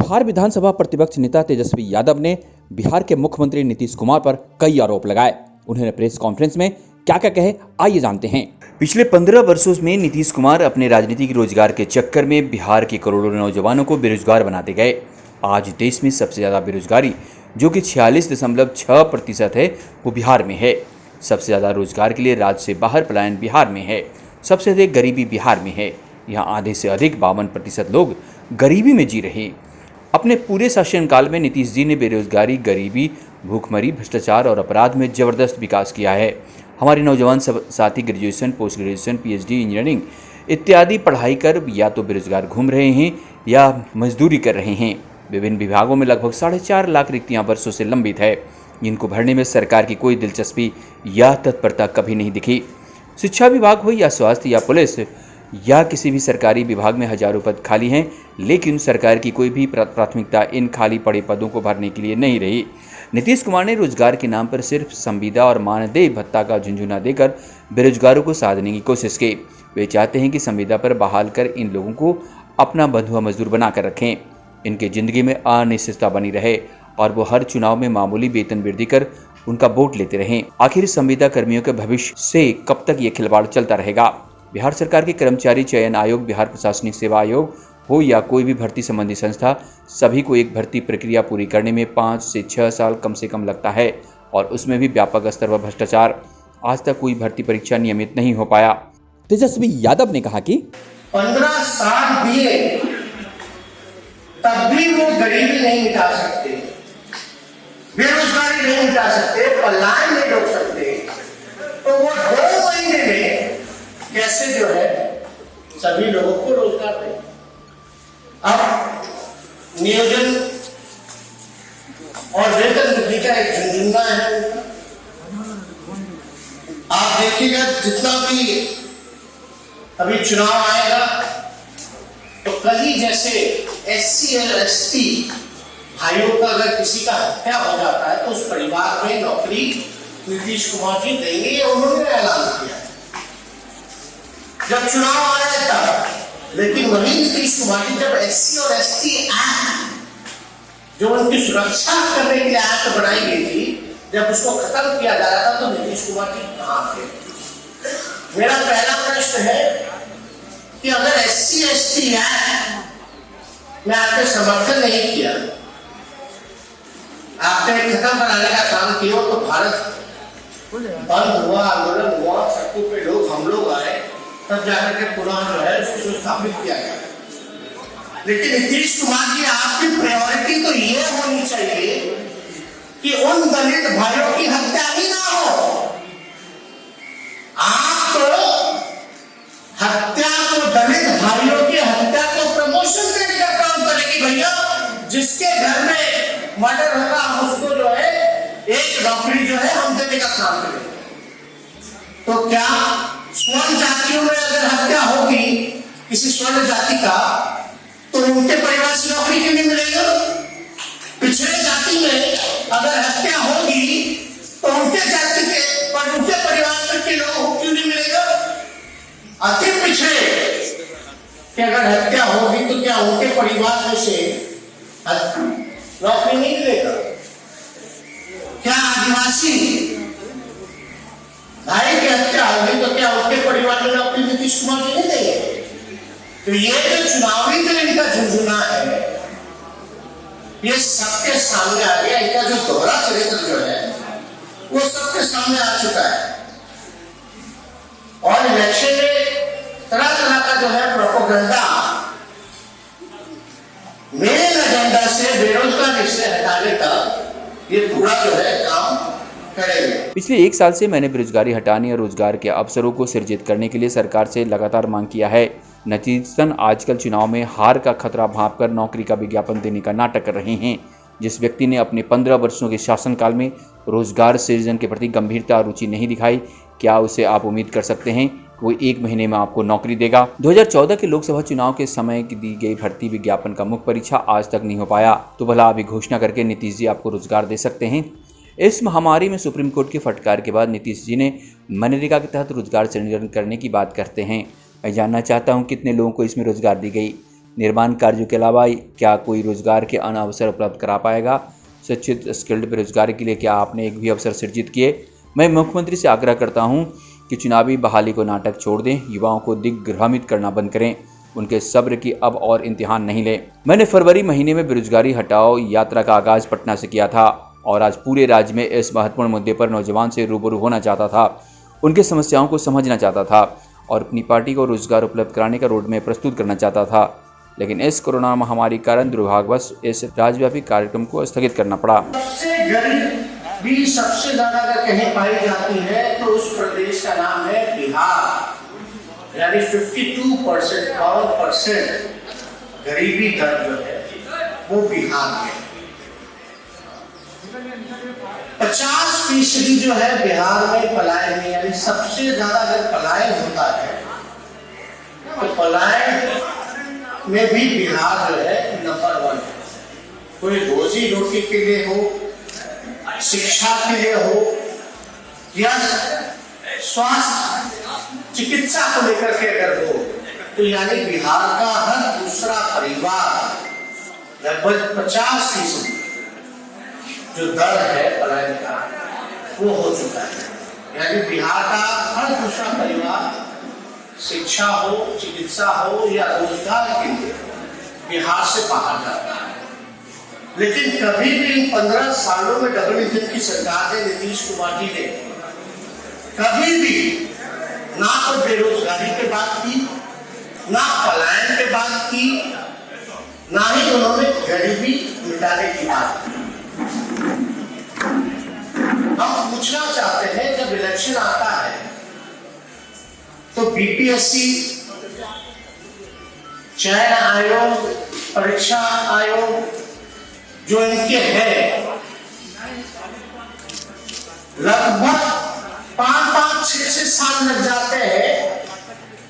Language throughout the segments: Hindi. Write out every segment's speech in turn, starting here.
बिहार विधानसभा प्रतिपक्ष नेता तेजस्वी यादव ने बिहार के मुख्यमंत्री नीतीश कुमार पर कई आरोप लगाए। उन्होंने प्रेस कॉन्फ्रेंस में क्या क्या कहे, आइए जानते हैं। पिछले 15 वर्षों में नीतीश कुमार अपने राजनीतिक रोजगार के चक्कर में बिहार के करोड़ों नौजवानों को बेरोजगार बनाते गए। आज देश में सबसे ज्यादा बेरोजगारी, जो कि 46.6% है, वो बिहार में है। सबसे ज्यादा रोजगार के लिए राज्य से बाहर पलायन बिहार में है। सबसे अधिक गरीबी बिहार में है। यहाँ आधे से अधिक 52% लोग गरीबी में जी रहे। अपने पूरे शासनकाल में नीतीश जी ने बेरोजगारी, गरीबी, भूखमरी, भ्रष्टाचार और अपराध में जबरदस्त विकास किया है। हमारे नौजवान साथी graduation, post graduation, PhD, engineering इत्यादि पढ़ाई कर या तो बेरोजगार घूम रहे हैं या मजदूरी कर रहे हैं। विभिन्न विभागों में लगभग 4.5 लाख रिक्तियां वर्षों से लंबित है, जिनको भरने में सरकार की कोई दिलचस्पी या तत्परता कभी नहीं दिखी। शिक्षा विभाग हो या स्वास्थ्य या पुलिस या किसी भी सरकारी विभाग में हजारों पद खाली हैं, लेकिन सरकार की कोई भी प्राथमिकता इन खाली पड़े पदों को भरने के लिए नहीं रही। नीतीश कुमार ने रोजगार के नाम पर सिर्फ संविदा और मानदेय भत्ता का झुंझुना देकर बेरोजगारों को साधने की कोशिश की। वे चाहते हैं कि संविदा पर बहाल कर इन लोगों को अपना बंधुआ मजदूर बनाकर रखें। इनकी जिंदगी में अनिश्चितता बनी रहे और वो हर चुनाव में मामूली वेतन वृद्धि कर उनका वोट लेते रहें। आखिर संविदा कर्मियों के भविष्य से कब तक ये खिलवाड़ चलता रहेगा? बिहार सरकार के कर्मचारी चयन आयोग, बिहार प्रशासनिक सेवा आयोग हो या कोई भी भर्ती संबंधी संस्था, सभी को एक भर्ती प्रक्रिया पूरी करने में 5 से 6 साल कम से कम लगता है, और उसमें भी व्यापक स्तर पर भ्रष्टाचार। आज तक कोई भर्ती परीक्षा नियमित नहीं हो पाया। तेजस्वी यादव ने कहा कि 15 साल दिए तब भी वो गरीबी नहीं मिटा सकते, बेरोजगारी नहीं मिटा सकते, पलायन नहीं रोक सकते, तो वो 2 महीने में कैसे जो है सभी लोगों को रोजगार दें। अब नियोजन और वेतन वृद्धि का एक झुंझुना है। आप देखिएगा, जितना भी अभी चुनाव आएगा तो कहीं जैसे एससी और एसटी भाइयों का अगर किसी का हत्या हो जाता है तो उस परिवार में नौकरी नीतीश कुमार जी देंगे, ये उन्होंने ऐलान किया जब चुनाव आ रहा था। लेकिन वही नीतीश कुमार जी जब एससी और एसटी एक्ट, जो उनकी सुरक्षा करने के लिए एक्ट बनाई गई थी, जब उसको खत्म किया जा रहा था तो नीतीश कुमार जी कहां थे? मेरा पहला प्रश्न है कि अगर एससी एसटी एक्ट में आपने समर्थन नहीं किया, आपने खत्म बनाने का काम किया, तो भारत बंद हुआ, आंदोलन हुआ, सड़कों पे लोग, हम लोग आए, तब जाकर के पुनः जो है उसको स्थापित किया गया। लेकिन नीतीश कुमार जी, आपकी प्रायोरिटी तो ये होनी चाहिए कि उन दलित भाइयों की हत्या ही ना हो। आप तो हत्या को, दलित भाइयों की हत्या को प्रमोशन देने का काम करेंगे। भैया, जिसके घर में मर्डर होगा हम उसको जो है एक नौकरी जो है हम देने का काम करेंगे। तो क्या स्वर्ण जातियों में अगर हत्या होगी किसी स्वर्ण जाति का, तो उनके परिवार से नौकरी क्यों नहीं मिलेगा? पिछड़े जाति में अगर हत्या होगी तो उनके जाति के पर उनके परिवार के लोगों को क्यों नहीं मिलेगा? अति पिछड़े कि अगर हत्या होगी तो क्या उनके परिवार में से नौकरी नहीं मिलेगा? क्या आदिवासी भाई की हत्या होगी तो क्या उनके परिवार में नौकरी नीतीश कुमार जी नहीं देंगे? तो ये जो चुनावी जो इनका झुंझुना है, ये सबके सामने आ गया। इनका जो दोहरा चरित्र जो है वो सबके सामने आ चुका है। और इलेक्शन में तरह तरह का जो है प्रोपेगेंडा, मेन एजेंडा से बेरोजगारी से हटाने का ये पूरा जो है काम करेंगे। पिछले 1 साल से मैंने बेरोजगारी हटाने और रोजगार के अवसरों को सृजित करने के लिए सरकार से लगातार मांग किया है। नतीजतन आजकल चुनाव में हार का खतरा भांपकर नौकरी का विज्ञापन देने का नाटक कर रहे हैं। जिस व्यक्ति ने अपने 15 वर्षों के शासनकाल में रोजगार सृजन के प्रति गंभीरता और रुचि नहीं दिखाई, क्या उसे आप उम्मीद कर सकते हैं कि वो 1 महीने में आपको नौकरी देगा? 2014 के लोकसभा चुनाव के समय की दी गई भर्ती विज्ञापन का मुख्य परीक्षा आज तक नहीं हो पाया, तो भला अभी घोषणा करके नीतीश जी आपको रोजगार दे सकते हैं? इस महामारी में सुप्रीम कोर्ट की फटकार के बाद नीतीश जी ने मनरेगा के तहत रोजगार सृजन करने की बात करते हैं। मैं जानना चाहता हूं कितने लोगों को इसमें रोजगार दी गई। निर्माण कार्यों के अलावा क्या कोई रोजगार के अन्य अवसर उपलब्ध करा पाएगा? शिक्षित स्किल्ड बेरोजगारी के लिए क्या आपने एक भी अवसर सृजित किए? मैं मुख्यमंत्री से आग्रह करता हूं कि चुनावी बहाली को नाटक छोड़ दें, युवाओं को दिग्भ्रमित करना बंद करें, उनके सब्र की अब और इम्तिहान नहीं लें। मैंने फरवरी महीने में बेरोजगारी हटाओ यात्रा का आगाज पटना से किया था और आज पूरे राज्य में इस महत्वपूर्ण मुद्दे पर नौजवान से रूबरू होना चाहता था, उनकी समस्याओं को समझना चाहता था और अपनी पार्टी को रोजगार उपलब्ध कराने का रोड मैप प्रस्तुत करना चाहता था। लेकिन इस कोरोना महामारी के कारण दुर्भाग्यवश इस राज्यव्यापी कार्यक्रम को स्थगित करना पड़ा। सबसे गरीबी सबसे ज्यादा अगर कहीं पाई जाती है तो उस प्रदेश का नाम है बिहार, यानी 52% गरीबी दर जो है वो बिहार में, 50% जो है बिहार में पलायन में, यानी सबसे ज्यादा अगर पलायन होता है तो पलायन में भी बिहार जो है नंबर 1 है। कोई रोजी रोटी के लिए हो, शिक्षा के लिए हो या स्वास्थ्य चिकित्सा को लेकर के अगर हो, तो यानी बिहार का हर दूसरा परिवार लगभग 50% जो दर है पलायन का वो हो चुका है। यानी बिहार का हर दूसरा परिवार शिक्षा हो, चिकित्सा हो या रोजगार के लिए बिहार से बाहर जाता है। लेकिन कभी भी इन 15 सालों में डबल इंजन की सरकार ने, नीतीश कुमार जी ने कभी भी ना तो बेरोजगारी पे बात की, ना पलायन पे बात की, ना ही उन्होंने गरीबी मिटाने की बात की। हम पूछना चाहते हैं, जब इलेक्शन आता है तो बीपीएससी, चयन आयोग, परीक्षा आयोग जो इनके हैं, लगभग 5-6 साल लग जाते हैं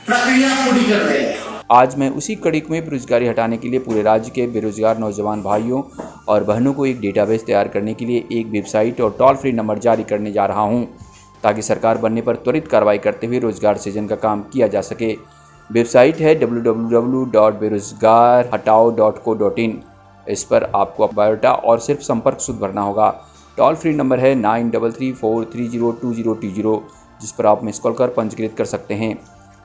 प्रक्रिया पूरी करने में। आज मैं उसी कड़ी में बेरोजगारी हटाने के लिए पूरे राज्य के बेरोजगार नौजवान भाइयों और बहनों को एक डेटाबेस तैयार करने के लिए एक वेबसाइट और टोल फ्री नंबर जारी करने जा रहा हूं, ताकि सरकार बनने पर त्वरित कार्रवाई करते हुए रोजगार सृजन का काम किया जा सके। वेबसाइट है www.berozgarhatao.co.in। इस पर आपको बायोडाटा और सिर्फ संपर्क सूत्र भरना होगा। टोल फ्री नंबर है 9334302020, जिस पर आप मिस कॉल कर पंजीकृत कर सकते हैं।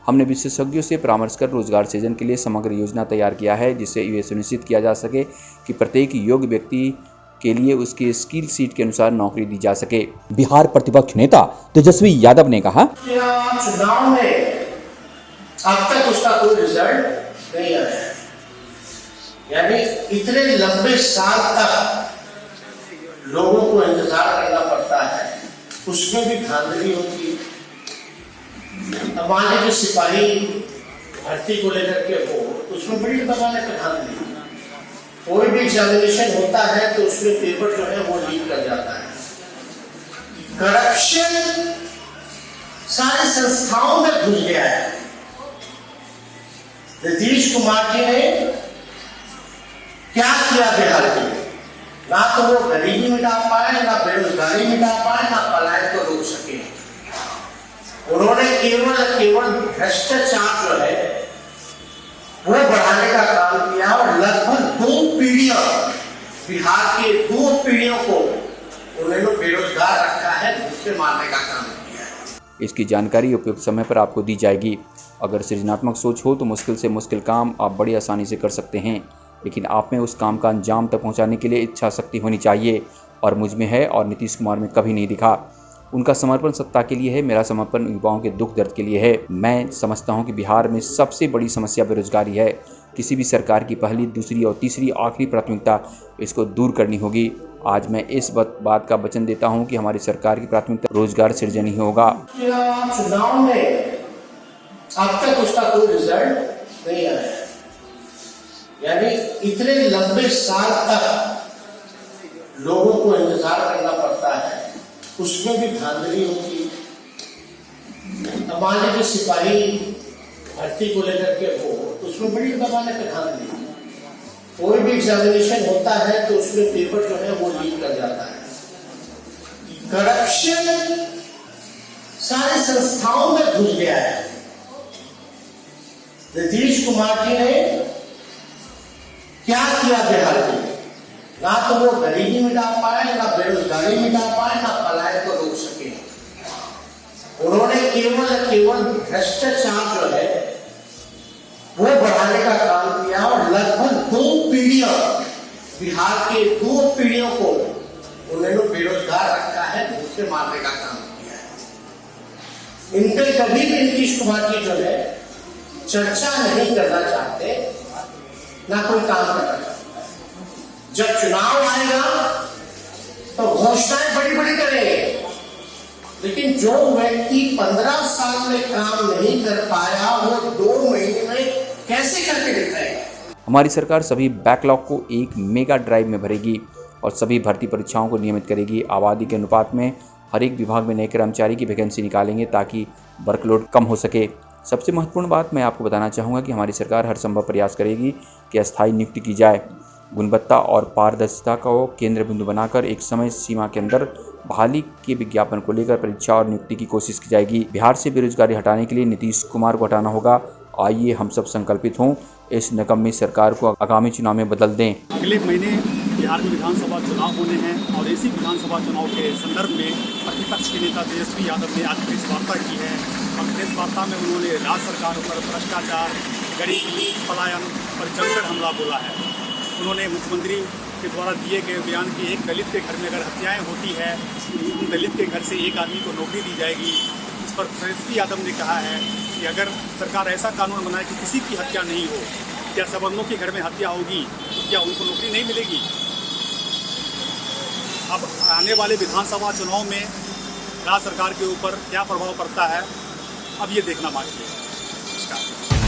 हमने विशेषज्ञों से परामर्श कर रोजगार सृजन के लिए समग्र योजना तैयार किया है, जिससे ये सुनिश्चित किया जा सके कि प्रत्येक योग्य व्यक्ति के लिए उसके स्किल सीट के अनुसार नौकरी दी जा सके। बिहार प्रतिपक्ष नेता तेजस्वी यादव ने कहा, चुनाव में अब तक उसका कोई रिजल्ट नहीं आया, यानी इतने लंबे साल तक लोगों को इंतजार करना पड़ता है, उसमें भी धांधली होती है। अब मान लीजिए सिपाही भर्ती को लेकर के हो, उसमें बड़ी दबाने पर धांधली। कोई भी एग्जामिनेशन होता है तो उसमें पेपर जो है वो लीक कर जाता है। करप्शन सारी संस्थाओं में घुस गया है। नीतीश कुमार जी ने क्या किया बिहार के लिए? ना तो वो गरीबी मिटा पाए, ना बेरोजगारी मिटा पाए, ना पलायन को रोक सके। उन्होंने केवल भ्रष्टाचार जो है वो बढ़ाने का काम किया और लगभग 2 पीढ़ियां, बिहार के 2 पीढ़ियों को उन्होंने बेरोजगार रखा है, भूखे मारने का काम किया है। इसकी जानकारी उपयुक्त समय पर आपको दी जाएगी। अगर सृजनात्मक सोच हो तो मुश्किल से मुश्किल काम आप बड़ी आसानी से कर सकते हैं, लेकिन आप में उस काम का अंजाम तक पहुंचाने के लिए इच्छा शक्ति होनी चाहिए, और मुझ में है और नीतीश कुमार में कभी नहीं दिखा। उनका समर्पण सत्ता के लिए है, मेरा समर्पण युवाओं के दुख दर्द के लिए है। मैं समझता हूं कि बिहार में सबसे बड़ी समस्या बेरोजगारी है। किसी भी सरकार की पहली, दूसरी और तीसरी आखिरी प्राथमिकता इसको दूर करनी होगी। आज मैं इस बात का वचन देता हूं कि हमारी सरकार की प्राथमिकता रोजगार सृजन ही होगा। चुनाव में अब तक उसका कोई रिजल्ट नहीं आया, यानी इतने लंबे साल तक लोगों को इंतजार करना पड़ता है, उसमें भी धांधली होती है। अब मान लीजिए सिपाही भर्ती को लेकर के हो, तो उसमें बड़ी दबाने पे धांधली। कोई भी एग्जामिनेशन होता है तो उसमें पेपर जो है वो लीक कर जाता है। करप्शन सारी संस्थाओं में घुस गया है। नीतीश कुमार जी ने क्या किया बिहार में? ना तो वो गरीबी मिटा पाए, ना बेरोजगारी मिटा पाए, ना पलायन को रोक सके। उन्होंने केवल भ्रष्टाचार जो है वो बढ़ाने का काम किया और लगभग 2 पीढ़ियां, बिहार के 2 पीढ़ियों को उन्होंने बेरोजगार रखा है, भूखे मारने का काम किया है। इनके कभी भी नीतीश कुमार की जो है चर्चा नहीं करना चाहते, ना कोई काम करना चाहते। जब चुनाव आएगा तो घोषणाएं बड़ी बड़ी करेंगे, लेकिन जो व्यक्ति 15 साल में काम नहीं कर पाया वो 2 महीने में कैसे करके दिखाएगा? हमारी सरकार सभी बैकलॉग को एक मेगा ड्राइव में भरेगी और सभी भर्ती परीक्षाओं को नियमित करेगी। आबादी के अनुपात में हर एक विभाग में नए कर्मचारी की वैकेंसी निकालेंगे ताकि वर्कलोड कम हो सके। सबसे महत्वपूर्ण बात मैं आपको बताना चाहूँगा कि हमारी सरकार हर संभव प्रयास करेगी कि अस्थायी नियुक्ति की जाए। गुणवत्ता और पारदर्शिता को केंद्र बिंदु बनाकर एक समय सीमा के अंदर बहाली के विज्ञापन को लेकर परीक्षा और नियुक्ति की कोशिश की जाएगी। बिहार से बेरोजगारी हटाने के लिए नीतीश कुमार को हटाना होगा। आइए हम सब संकल्पित हों, इस निकम्मी सरकार को आगामी चुनाव में बदल दें। अगले महीने बिहार में विधानसभा चुनाव होने हैं और इसी विधानसभा चुनाव के संदर्भ में प्रतिपक्ष के नेता तेजस्वी यादव ने आज प्रेस वार्ता की है और प्रेस वार्ता में उन्होंने राज्य सरकार पर भ्रष्टाचार, गरीबी, पलायन पर जमकर हमला बोला है। उन्होंने मुख्यमंत्री के द्वारा दिए गए बयान की एक दलित के घर में अगर हत्याएं होती है, उन दलित के घर से एक आदमी को नौकरी दी जाएगी। इस पर तेजस्वी यादव ने कहा है कि अगर सरकार ऐसा कानून बनाए कि किसी की हत्या नहीं हो, क्या संबंधों के घर में हत्या होगी तो क्या उनको नौकरी नहीं मिलेगी? अब आने वाले विधानसभा चुनाव में राज्य सरकार के ऊपर क्या प्रभाव पड़ता है, अब ये देखना बाकी है। नमस्कार।